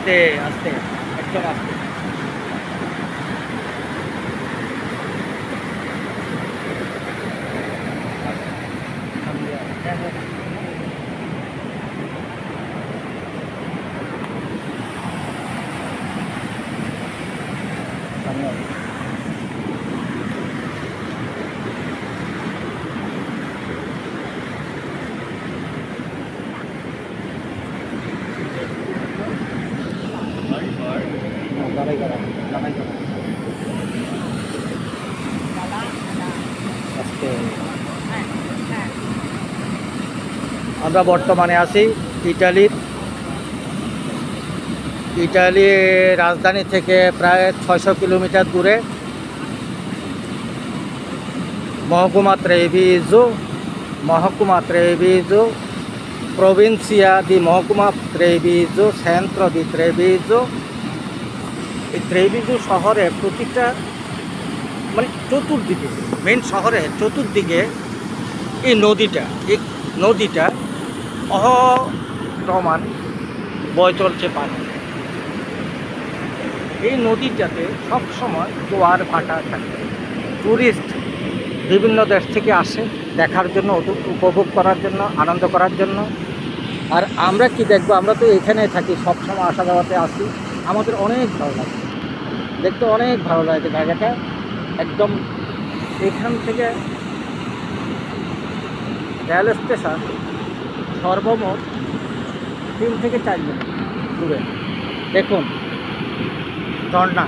আস্তে আস্তে, একদম আস্তে। আমরা বর্তমানে আছি ইটালির রাজধানী থেকে প্রায় 600 কিলোমিটার দূরে মহকুমা ট্রেভিজো, প্রভিন্সিয়া দি মহকুমা ট্রেভিজো, সেন্ট্রো দি ট্রেভিজো। এই ট্রেভিজো শহরে প্রতিটা মানে চতুর্দিকে, মেন শহরে চতুর্দিকে এই নদীটা অহরমান বয়ে চলছে পানি। এই নদীটাতে সবসময় জোয়ার ভাটা থাকে। ট্যুরিস্ট বিভিন্ন দেশ থেকে আসে দেখার জন্য, উপভোগ করার জন্য, আনন্দ করার জন্য। আর আমরা কি দেখবো, আমরা তো এখানে থাকি, সবসময় আসা যাওয়াতে আসি, আমাদের অনেক ভালো লাগে, দেখতে অনেক ভালো লাগে জায়গাটা। একদম এখান থেকে রেল স্টেশন সর্বমোট 3 থেকে 4 মিনিট দূরে। দেখুন ঝর্ণা।